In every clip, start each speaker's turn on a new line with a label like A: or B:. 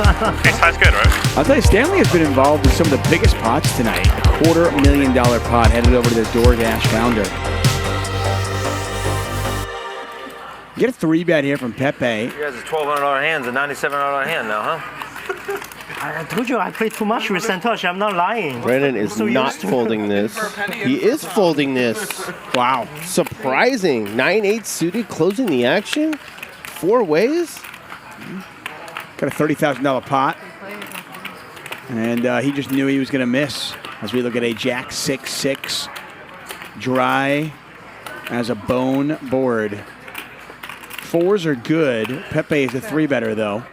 A: Ace-high's good, right?
B: I'll tell you, Stanley has been involved in some of the biggest pots tonight. A $250,000 pot headed over to the DoorDash founder. You get a 3-bet here from Pepe.
C: You guys are $1,200 hands, a $9,700 hand now, huh?
D: I told you I played too much with Santosh. I'm not lying.
E: Brandon is not folding this. He is folding this.
B: Wow.
E: Surprising. 9-8 suited, closing the action. 4 ways.
B: Got a $30,000 pot. And he just knew he was going to miss as we look at a Jack 6-6 dry as a bone board. 4s are good. Pepe is a 3-better, though.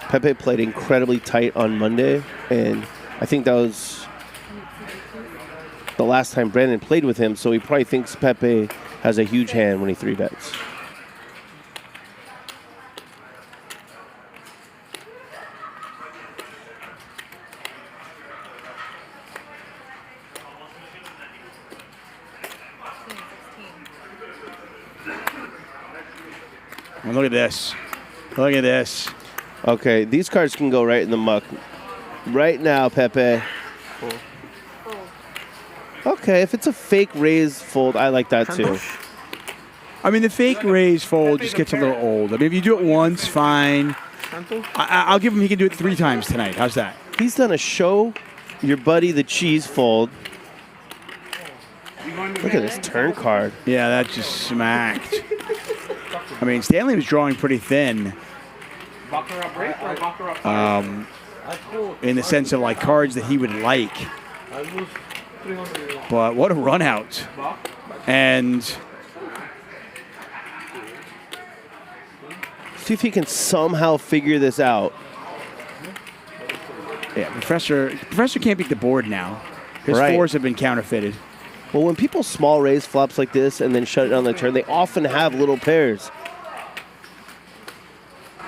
E: Pepe played incredibly tight on Monday, and I think that was the last time Brandon played with him, so he probably thinks Pepe has a huge hand when he 3-bets.
B: Well, look at this. Look at this.
E: Okay, these cards can go right in the muck. Right now, Pepe. Okay, if it's a fake raise fold, I like that too.
B: I mean, the fake raise fold just gets a little old. I mean, if you do it once, fine. I'll give him he can do it 3 times tonight. How's that?
E: He's done a show your buddy the cheese fold. Look at this turn card.
B: Yeah, that just smacked. I mean, Stanley was drawing pretty thin. In the sense of like cards that he would like. But what a run out. And
E: see if he can somehow figure this out.
B: Yeah, Professor can't beat the board now. His 4s have been counterfeited.
E: Well, when people small raise flops like this and then shut it on the turn, they often have little pairs.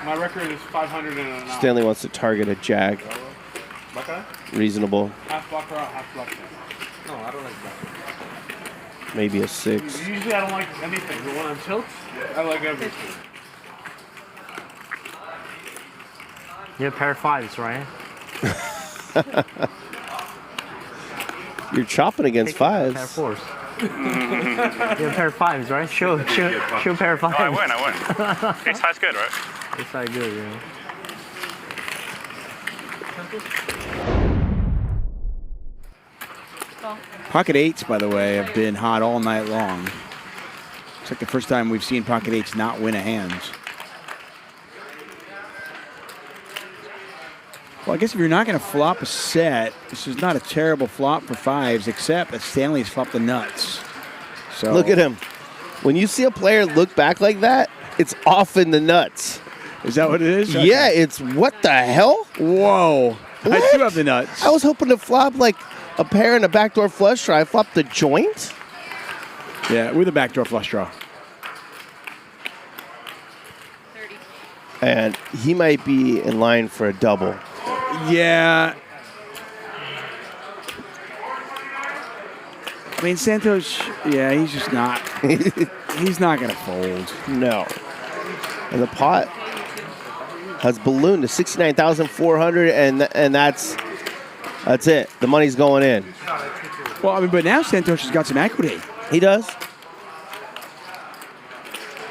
F: My record is 500 and an
E: Stanley wants to target a jack.
F: Baccarat?
E: Reasonable.
F: Half baccarat, half bluffing.
C: No, I don't like that.
E: Maybe a 6.
F: Usually I don't like anything, but when I'm tilts, I like everything.
D: You have pair of 5s, right?
E: You're chopping against 5s.
D: Pair of 4s. You have pair of 5s, right? Show pair of 5s.
A: Oh, I win. Ace-high's good, right?
D: It's not good, yeah.
B: Pocket 8s, by the way, have been hot all night long. It's like the first time we've seen pocket 8s not win a hand. Well, I guess if you're not going to flop a set, this is not a terrible flop for 5s, except that Stanley's flopped the nuts. So
E: look at him. When you see a player look back like that, it's often the nuts.
B: Is that what it is?
E: Yeah, it's what the hell?
B: Whoa.
E: What?
B: I do have the nuts.
E: I was hoping to flop like a pair and a backdoor flush draw. I flopped the joint?
B: Yeah, with a backdoor flush draw.
G: 30.
E: And he might be in line for a double.
B: Yeah. I mean, Santos, yeah, he's just not. He's not going to fold.
E: No. And the pot has ballooned to 69,400, and that's it. The money's going in.
B: Well, I mean, but now Santos has got some equity.
E: He does.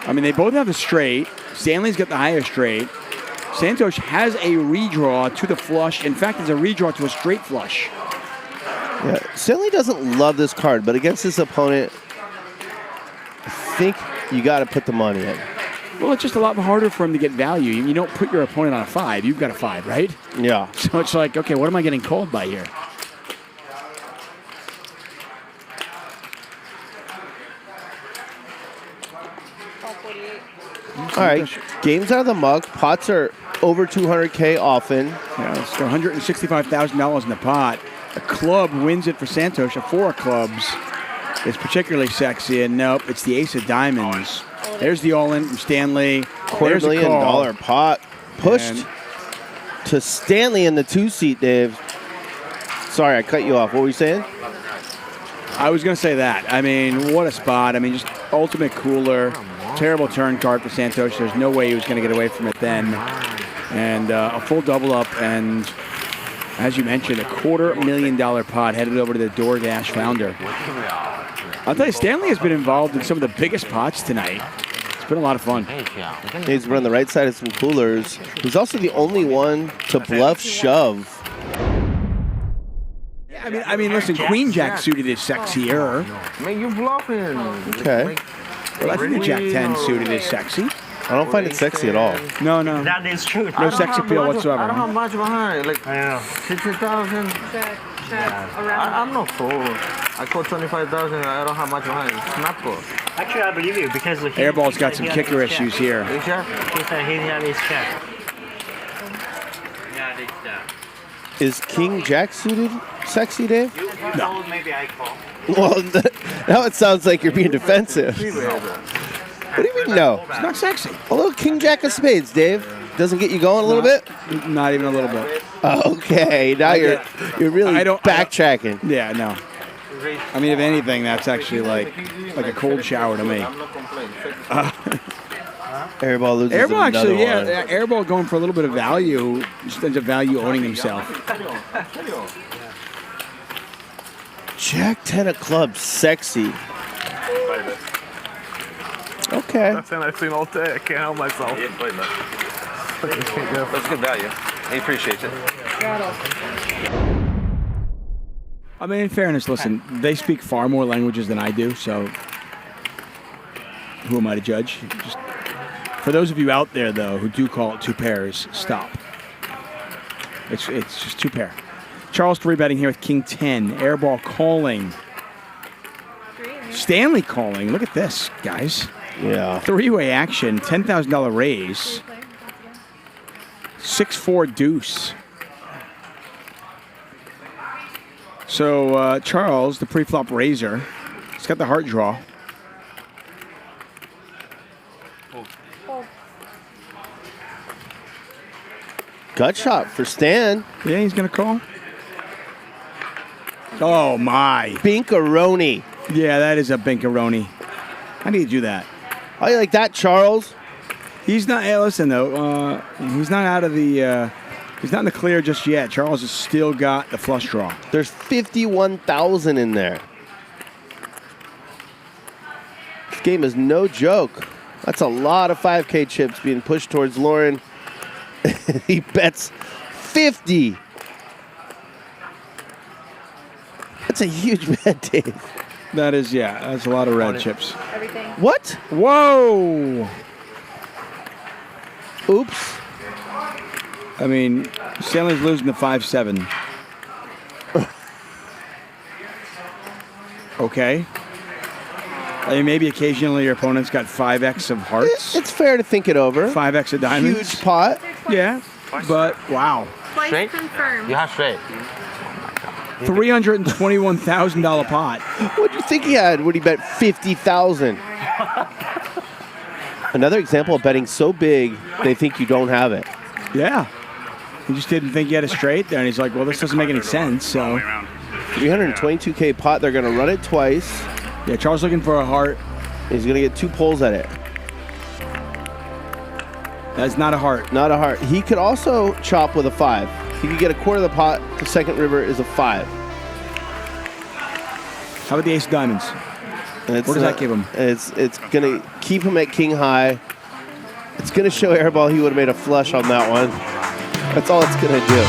B: I mean, they both have the straight. Stanley's got the higher straight. Santos has a redraw to the flush. In fact, it's a redraw to a straight flush.
E: Yeah, Stanley doesn't love this card, but against his opponent, I think you got to put the money in.
B: Well, it's just a lot harder for him to get value. You don't put your opponent on a 5. You've got a 5, right?
E: Yeah.
B: So it's like, okay, what am I getting called by here?
E: All right, games out of the muck. Pots are over 200K often.
B: Yeah, it's got $165,000 in the pot. A club wins it for Santos. A 4 of clubs is particularly sexy. And nope, it's the ace of diamonds. There's the all-in from Stanley.
E: $250,000 pot pushed to Stanley in the 2-seat, Dave. Sorry, I cut you off. What were you saying?
B: I was going to say that. I mean, what a spot. I mean, just ultimate cooler. terrible turn card for Santos. There's no way he was going to get away from it then. And a full double up, and as you mentioned, a $250,000 pot headed over to the DoorDash founder. I'll tell you, Stanley has been involved in some of the biggest pots tonight. It's been a lot of fun.
E: He's been on the right side of some coolers. He's also the only one to bluff shove.
B: I mean, listen, Queen Jack suited is sexier.
C: Man, you bluffing.
E: Okay.
B: Well, I think the Jack 10 suited is sexy.
E: I don't find it sexy at all.
B: No, no.
D: That is true.
B: No sex appeal whatsoever.
C: I don't have much behind. Like,
D: I know.
C: 60,000. I'm not full. I call 25,000. I don't have much behind. It's not full.
D: Actually, I believe you because he,
B: Airball's got some kicker issues here.
C: You sure?
D: He said he had his check.
E: Is King Jack suited sexy, Dave?
D: No. Maybe I call.
E: Well, now it sounds like you're being defensive. What do you mean no?
B: It's not sexy.
E: A little King Jack of spades, Dave. Doesn't get you going a little bit?
B: Not even a little bit.
E: Okay, now you're really backtracking.
B: Yeah, no. I mean, if anything, that's actually like a cold shower to me.
E: Airball loses
B: Airball
E: another
B: actually,
E: one.
B: yeah. Airball going for a little bit of value. Just ends up value owning himself.
E: Jack 10 of clubs, sexy. Okay.
F: That's it. I've seen all day. I can't help myself.
C: That's good value. He appreciates it.
B: I mean, in fairness, listen, they speak far more languages than I do, so who am I to judge? Just for those of you out there, though, who do call it two pairs, stop. It's just two pair. Charles 3-betting here with King 10. Airball calling. Stanley calling. Look at this, guys.
E: Yeah.
B: Three-way action, $10,000 raise. 6-4 deuce. So Charles, the pre-flop raiser, he's got the heart draw.
E: Gut shot for Stan.
B: Yeah, he's going to call. Oh, my.
E: Binkaroni.
B: Yeah, that is a binkaroni. How do you do that?
E: How you like that, Charles?
B: He's not. Hey, listen though. He's not out of the. He's not in the clear just yet. Charles has still got the flush draw.
E: There's 51,000 in there. This game is no joke. That's a lot of 5K chips being pushed towards Lauren. He bets 50. That's a huge bet, Dave.
B: That is, yeah. That's a lot of red chips.
G: Everything.
E: What?
B: Whoa.
E: Oops.
B: I mean, Stanley's losing the 5-7. Okay. I mean, maybe occasionally your opponent's got 5x of hearts.
E: It's fair to think it over.
B: 5x of diamonds.
E: Huge pot.
B: Yeah, but wow.
G: Twice confirmed.
C: You have straight.
B: $321,000 pot.
E: What do you think he had when he bet 50,000? Another example of betting so big they think you don't have it.
B: Yeah. He just didn't think he had a straight there, and he's like, well, this doesn't make any sense, so.
E: 322K pot. They're going to run it twice.
B: Yeah, Charles looking for a heart.
E: He's going to get 2 pulls at it.
B: That's not a heart.
E: Not a heart. He could also chop with a 5. He could get a quarter of the pot. The second river is a 5.
B: How about the ace of diamonds? What does that give him?
E: It's going to keep him at king high. It's going to show Airball he would have made a flush on that one. That's all it's going to do.